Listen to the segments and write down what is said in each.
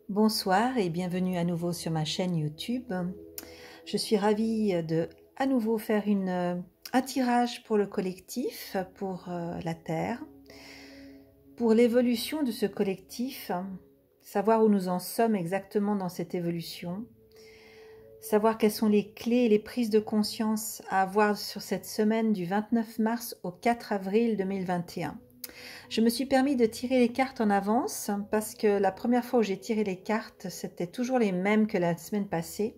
Bonsoir et bienvenue à nouveau sur ma chaîne YouTube. Je suis ravie de à nouveau faire un tirage pour le collectif, pour la Terre, pour l'évolution de ce collectif, savoir où nous en sommes exactement dans cette évolution, savoir quelles sont les clés et les prises de conscience à avoir sur cette semaine du 29 mars au 4 avril 2021. Je me suis permis de tirer les cartes en avance parce que la première fois où j'ai tiré les cartes, c'était toujours les mêmes que la semaine passée.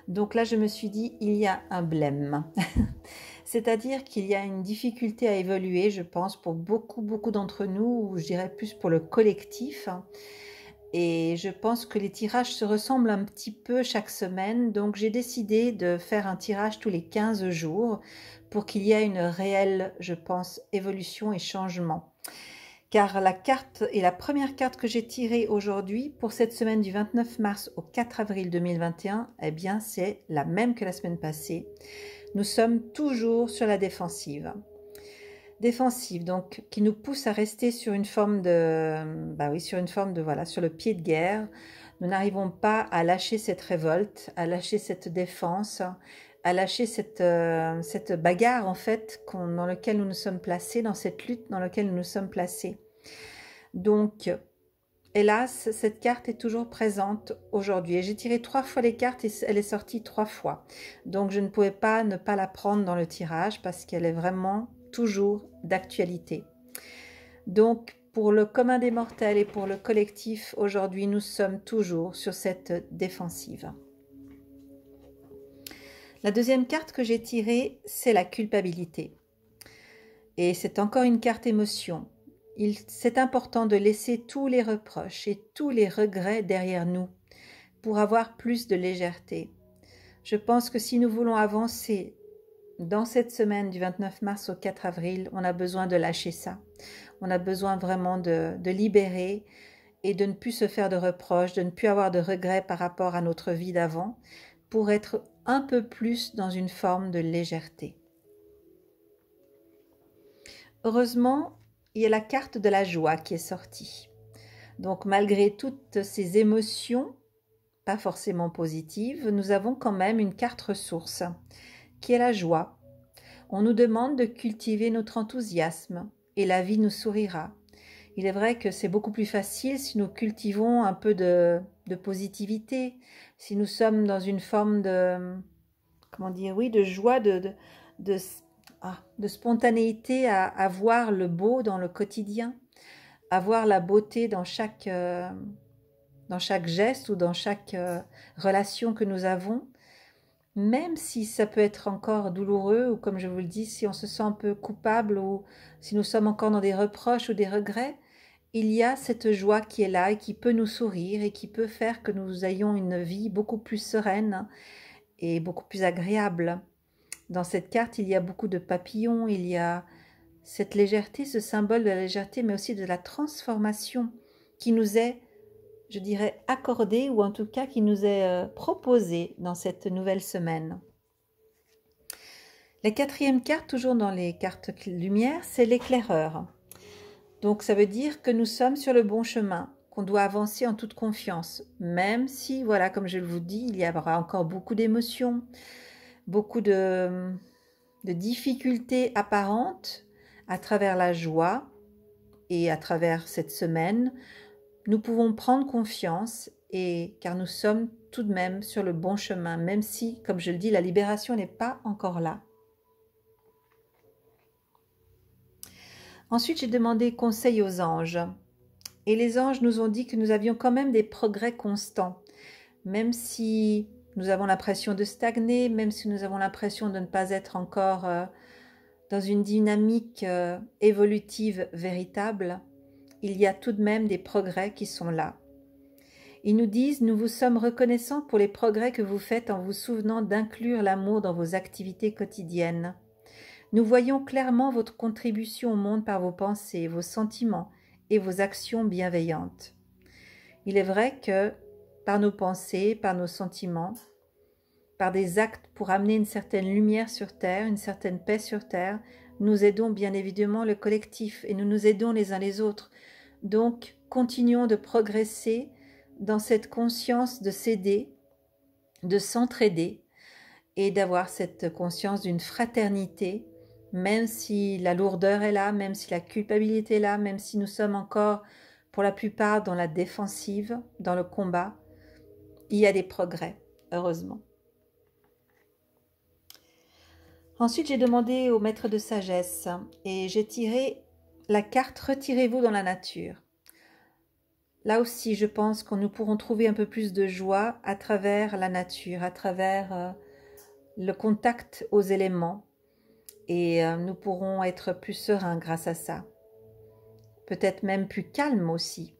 Donc là, je me suis dit, il y a un blême. C'est-à-dire qu'il y a une difficulté à évoluer, je pense, pour beaucoup d'entre nous, ou je dirais plus pour le collectif. Et je pense que les tirages se ressemblent un petit peu chaque semaine. Donc j'ai décidé de faire un tirage tous les 15 jours pour qu'il y ait une réelle, je pense, évolution et changement. Car la carte et la première carte que j'ai tirée aujourd'hui pour cette semaine du 29 mars au 4 avril 2021, eh bien c'est la même que la semaine passée. Nous sommes toujours sur la défensive. Défensive, donc, qui nous pousse à rester sur une forme de, voilà, sur le pied de guerre. Nous n'arrivons pas à lâcher cette révolte, à lâcher cette défense, à lâcher cette bagarre, en fait, dans laquelle nous nous sommes placés, dans cette lutte dans laquelle nous nous sommes placés. Donc, hélas, cette carte est toujours présente aujourd'hui. Et j'ai tiré 3 fois les cartes et elle est sortie 3 fois. Donc, je ne pouvais pas ne pas la prendre dans le tirage parce qu'elle est vraiment toujours d'actualité. Donc, pour le commun des mortels et pour le collectif, aujourd'hui, nous sommes toujours sur cette défensive. La deuxième carte que j'ai tirée, c'est la culpabilité. Et c'est encore une carte émotion. C'est important de laisser tous les reproches et tous les regrets derrière nous pour avoir plus de légèreté. Je pense que si nous voulons avancer dans cette semaine du 29 mars au 4 avril, on a besoin de lâcher ça. On a besoin vraiment de libérer et de ne plus se faire de reproches, de ne plus avoir de regrets par rapport à notre vie d'avant, pour être un peu plus dans une forme de légèreté. Heureusement, il y a la carte de la joie qui est sortie. Donc malgré toutes ces émotions, pas forcément positives, nous avons quand même une carte ressource, qui est la joie. On nous demande de cultiver notre enthousiasme et la vie nous sourira. Il est vrai que c'est beaucoup plus facile si nous cultivons un peu de positivité, si nous sommes dans une forme de, comment dire, oui, de joie, de spontanéité à voir le beau dans le quotidien, à voir la beauté dans chaque geste ou dans chaque relation que nous avons. Même si ça peut être encore douloureux ou comme je vous le dis, si on se sent un peu coupable ou si nous sommes encore dans des reproches ou des regrets, il y a cette joie qui est là et qui peut nous sourire et qui peut faire que nous ayons une vie beaucoup plus sereine et beaucoup plus agréable. Dans cette carte, il y a beaucoup de papillons, il y a cette légèreté, ce symbole de la légèreté, mais aussi de la transformation qui nous est, je dirais, accordée ou en tout cas qui nous est proposée dans cette nouvelle semaine. La quatrième carte, toujours dans les cartes lumière, c'est l'éclaireur. Donc ça veut dire que nous sommes sur le bon chemin, qu'on doit avancer en toute confiance, même si, voilà, comme je vous dis, il y aura encore beaucoup d'émotions, beaucoup de difficultés apparentes à travers la joie et à travers cette semaine. Nous pouvons prendre confiance car nous sommes tout de même sur le bon chemin, même si, comme je le dis, la libération n'est pas encore là. Ensuite, j'ai demandé conseil aux anges. Et les anges nous ont dit que nous avions quand même des progrès constants. Même si nous avons l'impression de stagner, même si nous avons l'impression de ne pas être encore dans une dynamique évolutive véritable, il y a tout de même des progrès qui sont là. Ils nous disent « Nous vous sommes reconnaissants pour les progrès que vous faites en vous souvenant d'inclure l'amour dans vos activités quotidiennes. Nous voyons clairement votre contribution au monde par vos pensées, vos sentiments et vos actions bienveillantes. » Il est vrai que par nos pensées, par nos sentiments, par des actes pour amener une certaine lumière sur Terre, une certaine paix sur Terre, nous aidons bien évidemment le collectif et nous nous aidons les uns les autres. Donc, continuons de progresser dans cette conscience de s'aider, de s'entraider et d'avoir cette conscience d'une fraternité, même si la lourdeur est là, même si la culpabilité est là, même si nous sommes encore pour la plupart dans la défensive, dans le combat, il y a des progrès, heureusement. Ensuite, j'ai demandé au maître de sagesse et j'ai tiré la carte « Retirez-vous dans la nature ». Là aussi, je pense que nous pourrons trouver un peu plus de joie à travers la nature, à travers le contact aux éléments, et nous pourrons être plus sereins grâce à ça. Peut-être même plus calmes aussi,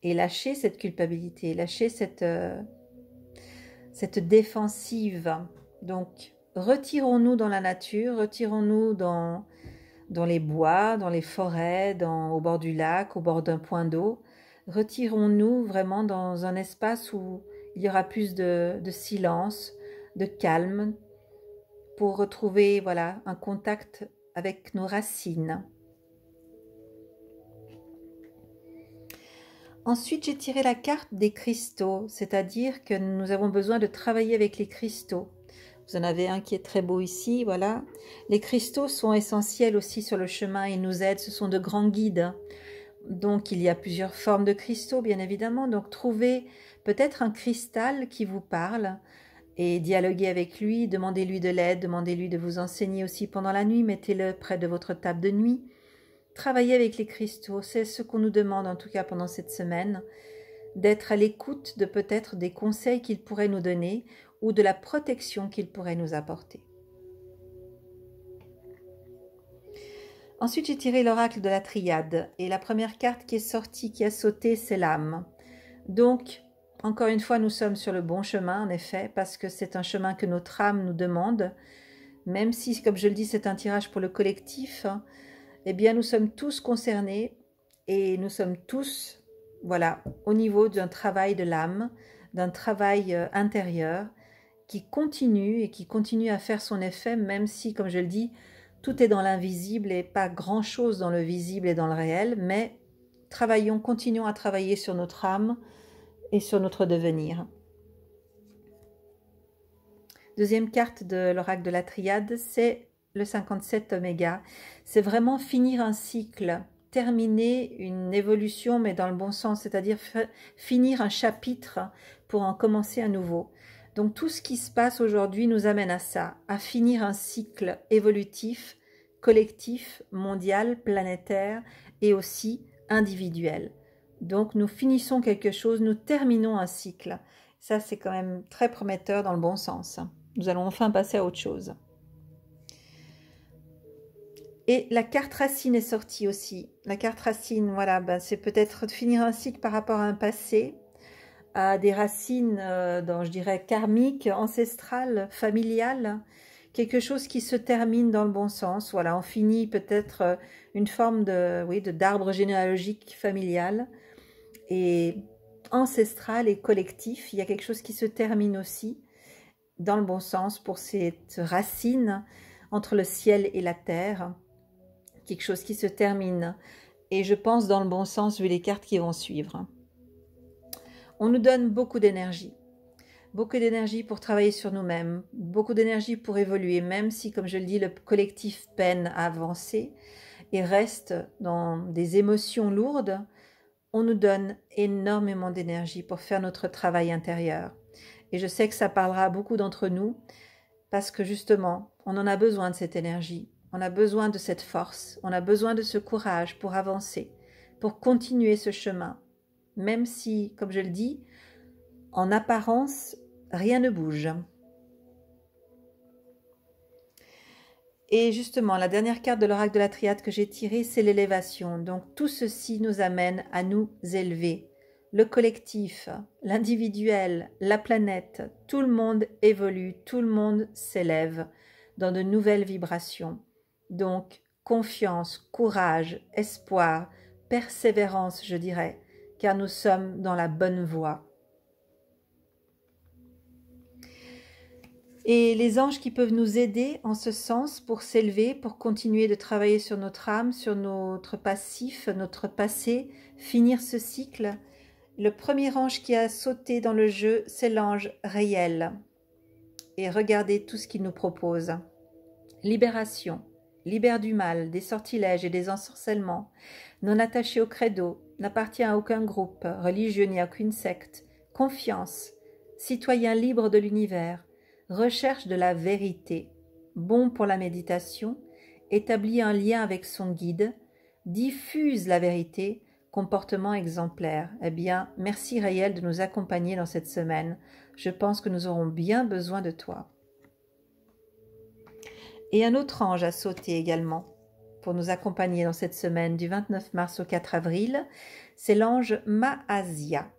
et lâcher cette culpabilité, lâcher cette défensive. Donc, retirons-nous dans la nature, retirons-nous dans les bois, dans les forêts, au bord du lac, au bord d'un point d'eau. Retirons-nous vraiment dans un espace où il y aura plus de silence, de calme, pour retrouver voilà, un contact avec nos racines. Ensuite, j'ai tiré la carte des cristaux, c'est-à-dire que nous avons besoin de travailler avec les cristaux. Vous en avez un qui est très beau ici, voilà. Les cristaux sont essentiels aussi sur le chemin, ils nous aident, ce sont de grands guides. Donc, il y a plusieurs formes de cristaux, bien évidemment. Donc, trouvez peut-être un cristal qui vous parle et dialoguez avec lui, demandez-lui de l'aide, demandez-lui de vous enseigner aussi pendant la nuit, mettez-le près de votre table de nuit. Travaillez avec les cristaux, c'est ce qu'on nous demande en tout cas pendant cette semaine, d'être à l'écoute de peut-être des conseils qu'il pourrait nous donner ou de la protection qu'il pourrait nous apporter. Ensuite, j'ai tiré l'oracle de la triade et la première carte qui est sortie, qui a sauté, c'est l'âme. Donc, encore une fois, nous sommes sur le bon chemin, en effet, parce que c'est un chemin que notre âme nous demande, même si, comme je le dis, c'est un tirage pour le collectif, eh bien, nous sommes tous concernés et nous sommes tous, voilà, au niveau d'un travail de l'âme, d'un travail intérieur qui continue et qui continue à faire son effet, même si, comme je le dis, tout est dans l'invisible et pas grand-chose dans le visible et dans le réel, mais continuons à travailler sur notre âme et sur notre devenir. Deuxième carte de l'oracle de la triade, c'est le 57 oméga. C'est vraiment finir un cycle, terminer une évolution, mais dans le bon sens, c'est-à-dire finir un chapitre pour en commencer un nouveau. Donc tout ce qui se passe aujourd'hui nous amène à ça, à finir un cycle évolutif, collectif, mondial, planétaire et aussi individuel. Donc nous finissons quelque chose, nous terminons un cycle. Ça c'est quand même très prometteur dans le bon sens. Nous allons enfin passer à autre chose. Et la carte racine est sortie aussi. La carte racine, voilà, c'est peut-être de finir un cycle par rapport à un passé, à des racines, je dirais, karmiques, ancestrales, familiales, quelque chose qui se termine dans le bon sens. Voilà, on finit peut-être une forme d'arbre généalogique familial et ancestral et collectif. Il y a quelque chose qui se termine aussi dans le bon sens pour cette racine entre le ciel et la terre. Quelque chose qui se termine et je pense dans le bon sens vu les cartes qui vont suivre. On nous donne beaucoup d'énergie pour travailler sur nous-mêmes, beaucoup d'énergie pour évoluer, même si, comme je le dis, le collectif peine à avancer et reste dans des émotions lourdes, on nous donne énormément d'énergie pour faire notre travail intérieur. Et je sais que ça parlera à beaucoup d'entre nous, parce que justement, on en a besoin de cette énergie, on a besoin de cette force, on a besoin de ce courage pour avancer, pour continuer ce chemin. Même si, comme je le dis, en apparence, rien ne bouge. Et justement, la dernière carte de l'oracle de la triade que j'ai tirée, c'est l'élévation. Donc tout ceci nous amène à nous élever. Le collectif, l'individuel, la planète, tout le monde évolue, tout le monde s'élève dans de nouvelles vibrations. Donc confiance, courage, espoir, persévérance, je dirais, car nous sommes dans la bonne voie. Et les anges qui peuvent nous aider en ce sens pour s'élever, pour continuer de travailler sur notre âme, sur notre passif, notre passé, finir ce cycle, Le premier ange qui a sauté dans le jeu, c'est l'ange Raël. Et regardez tout ce qu'il nous propose. Libération, libère du mal, des sortilèges et des ensorcellements, non attaché au credo, n'appartient à aucun groupe religieux ni à aucune secte, confiance, citoyen libre de l'univers, recherche de la vérité, bon pour la méditation, établit un lien avec son guide, diffuse la vérité, comportement exemplaire. Eh bien, merci Raël de nous accompagner dans cette semaine. Je pense que nous aurons bien besoin de toi. Et un autre ange a sauté également pour nous accompagner dans cette semaine du 29 mars au 4 avril. C'est l'ange Maasia.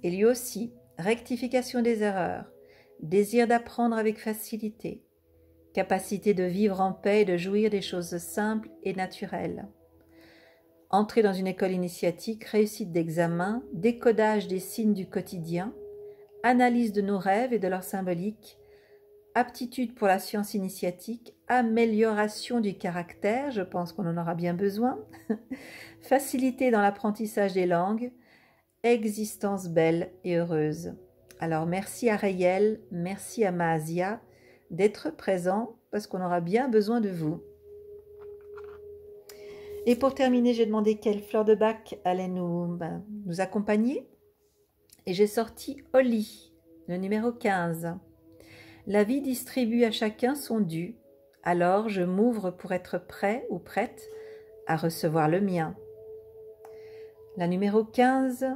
Et lui aussi, rectification des erreurs, désir d'apprendre avec facilité, capacité de vivre en paix et de jouir des choses simples et naturelles. Entrée dans une école initiatique, réussite d'examen, décodage des signes du quotidien, analyse de nos rêves et de leur symbolique, aptitude pour la science initiatique, amélioration du caractère, je pense qu'on en aura bien besoin, facilité dans l'apprentissage des langues, existence belle et heureuse. Alors merci à Raël, merci à Maasia d'être présent parce qu'on aura bien besoin de vous. Et pour terminer, j'ai demandé quelle fleur de bac allait nous accompagner. Et j'ai sorti Oli, le numéro 15. La vie distribue à chacun son dû. Alors je m'ouvre pour être prêt ou prête à recevoir le mien. La numéro 15,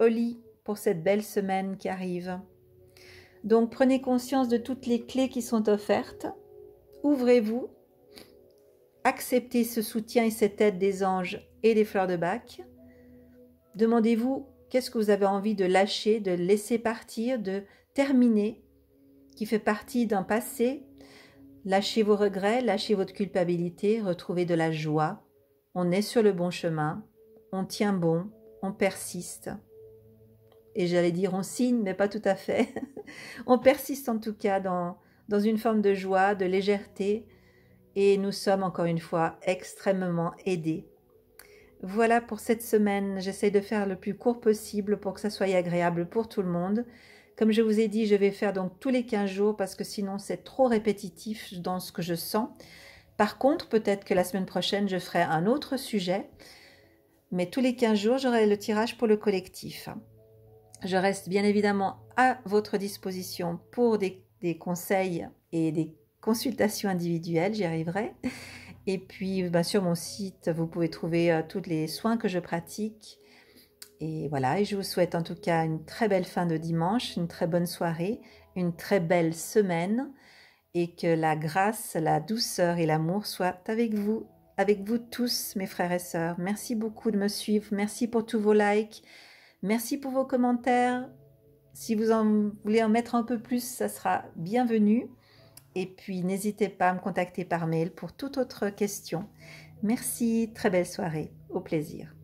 Oli, pour cette belle semaine qui arrive. Donc prenez conscience de toutes les clés qui sont offertes. Ouvrez-vous. Acceptez ce soutien et cette aide des anges et des fleurs de bac. Demandez-vous qu'est-ce que vous avez envie de lâcher, de laisser partir, de terminer, qui fait partie d'un passé. Lâchez vos regrets, lâchez votre culpabilité, retrouvez de la joie. On est sur le bon chemin, on tient bon, on persiste. Et j'allais dire on signe, mais pas tout à fait. On persiste en tout cas dans une forme de joie, de légèreté, et nous sommes encore une fois extrêmement aidés. Voilà pour cette semaine, j'essaie de faire le plus court possible pour que ça soit agréable pour tout le monde. Comme je vous ai dit, je vais faire donc tous les 15 jours parce que sinon c'est trop répétitif dans ce que je sens. Par contre, peut-être que la semaine prochaine, je ferai un autre sujet, mais tous les 15 jours, j'aurai le tirage pour le collectif. Je reste bien évidemment à votre disposition pour des conseils et des consultations individuelles, j'y arriverai. Et puis, sur mon site, vous pouvez trouver tous les soins que je pratique. Et voilà, et je vous souhaite en tout cas une très belle fin de dimanche, une très bonne soirée, une très belle semaine, et que la grâce, la douceur et l'amour soient avec vous tous, mes frères et sœurs. Merci beaucoup de me suivre, merci pour tous vos likes, merci pour vos commentaires. Si vous voulez en mettre un peu plus, ça sera bienvenu. Et puis, n'hésitez pas à me contacter par mail pour toute autre question. Merci, très belle soirée, au plaisir.